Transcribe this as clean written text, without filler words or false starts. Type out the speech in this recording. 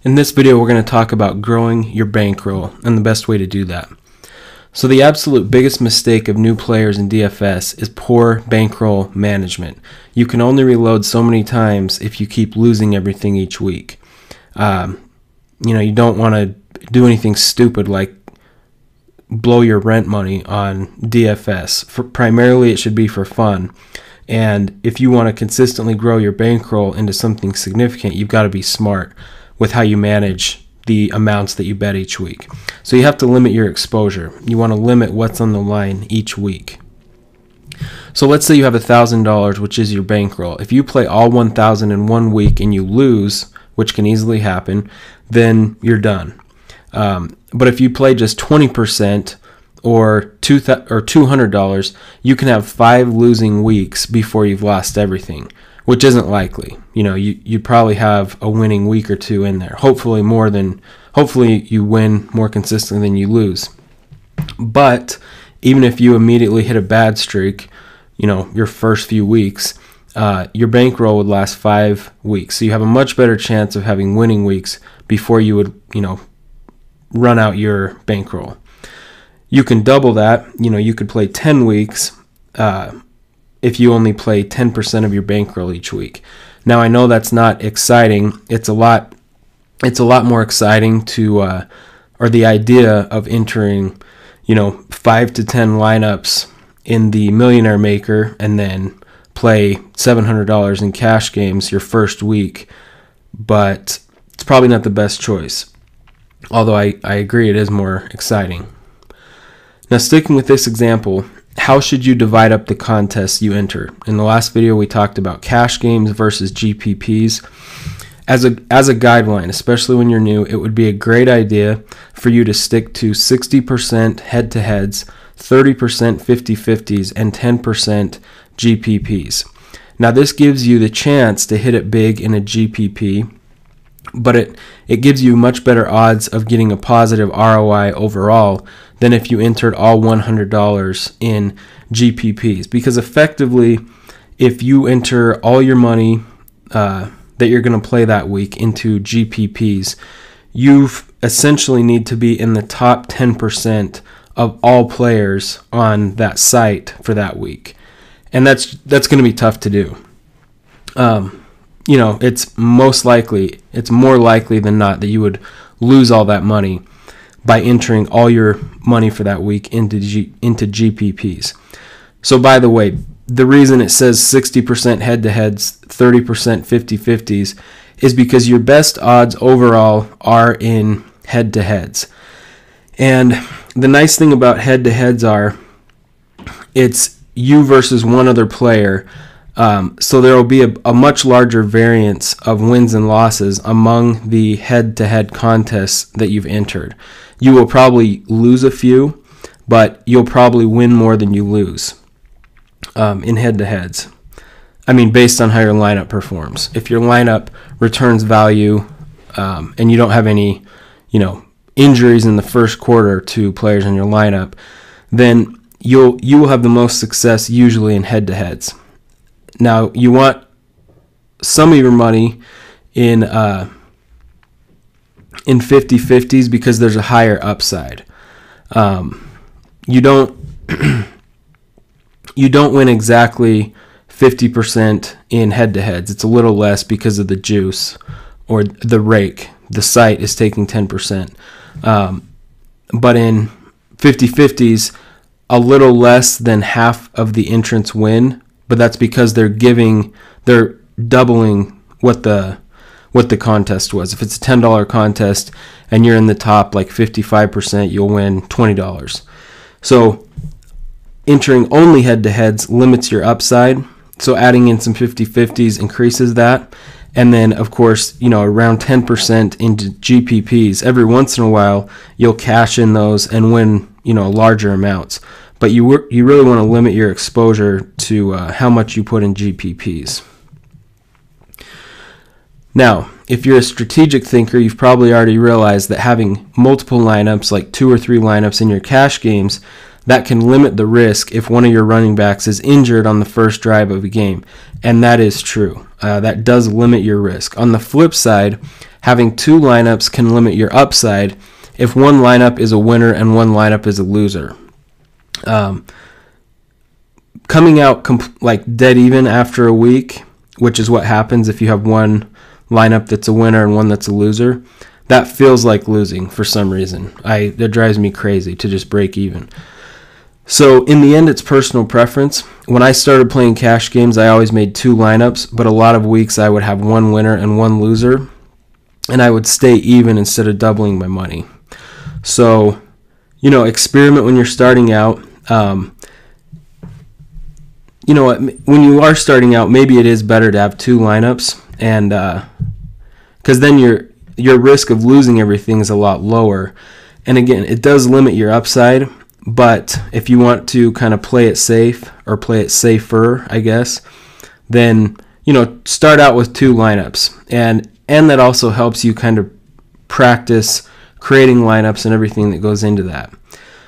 In this video, we're going to talk about growing your bankroll and the best way to do that. So the absolute biggest mistake of new players in DFS is poor bankroll management. You can only reload so many times if you keep losing everything each week. You don't want to do anything stupid like blow your rent money on DFS. Primarily, it should be for fun. And if you want to consistently grow your bankroll into something significant, you've got to be smart with how you manage the amounts that you bet each week. So you have to limit your exposure. You want to limit what's on the line each week. So let's say you have $1,000, which is your bankroll. If you play all 1,000 in 1 week and you lose, which can easily happen, then you're done. But if you play just 20% or $200, you can have 5 losing weeks before you've lost everything, which isn't likely. You'd probably have a winning week or two in there. Hopefully you win more consistently than you lose. But even if you immediately hit a bad streak, your first few weeks, your bankroll would last 5 weeks. So you have a much better chance of having winning weeks before you would, run out your bankroll. You can double that. You could play 10 weeks if you only play 10% of your bankroll each week. Now, I know that's not exciting. It's a lot more exciting or the idea of entering, 5 to 10 lineups in the Millionaire Maker and then play $700 in cash games your first week. But it's probably not the best choice. Although I agree it is more exciting. Now, sticking with this example, how should you divide up the contests you enter? In the last video, we talked about cash games versus GPPs. As a guideline, especially when you're new, it would be a great idea for you to stick to 60% head-to-heads, 30% 50-50s, and 10% GPPs. Now, this gives you the chance to hit it big in a GPP, but it gives you much better odds of getting a positive ROI overall than if you entered all $100 in GPPs. Because effectively, if you enter all your money that you're going to play that week into GPPs, you essentially need to be in the top 10% of all players on that site for that week. And that's going to be tough to do. It's more likely than not that you would lose all that money by entering all your money for that week into GPPs. So by the way, the reason it says 60% head-to-heads, 30% 50-50s is because your best odds overall are in head-to-heads. And the nice thing about head-to-heads are it's you versus one other player. So there will be a much larger variance of wins and losses among the head-to-head contests that you've entered. You will probably lose a few, but you'll probably win more than you lose in head-to-heads. Based on how your lineup performs. If your lineup returns value and you don't have any, injuries in the first quarter to players in your lineup, then you will have the most success usually in head-to-heads. Now, you want some of your money in 50-50s because there's a higher upside. You don't win exactly 50% in head-to-heads. It's a little less because of the juice or the rake. The site is taking 10%. But in 50-50s, a little less than half of the entrants win. But that's because they're doubling what the contest was. If it's a $10 contest and you're in the top 55%, you'll win $20. So entering only head-to-heads limits your upside. So adding in some 50-50s increases that. And then, of course, around 10% into GPPs. Every once in a while, you'll cash in those and win, larger amounts. But you really want to limit your exposure to how much you put in GPPs. Now, if you're a strategic thinker, you've probably already realized that having multiple lineups, like 2 or 3 lineups in your cash games, that can limit the risk if one of your running backs is injured on the first drive of a game. And that is true. That does limit your risk. On the flip side, having two lineups can limit your upside if one lineup is a winner and one lineup is a loser. Coming out like dead even after a week, which is what happens if you have one lineup that's a winner and one that's a loser, that feels like losing for some reason. That drives me crazy to just break even. So in the end, it's personal preference. When I started playing cash games, I always made two lineups, but a lot of weeks I would have one winner and one loser, and I would stay even instead of doubling my money. So, experiment when you're starting out. When you are starting out, maybe it is better to have two lineups, and because then your risk of losing everything is a lot lower. And again, it does limit your upside, but if you want to kind of play it safe, or play it safer, I guess, then start out with two lineups, and that also helps you kind of practice creating lineups and everything that goes into that.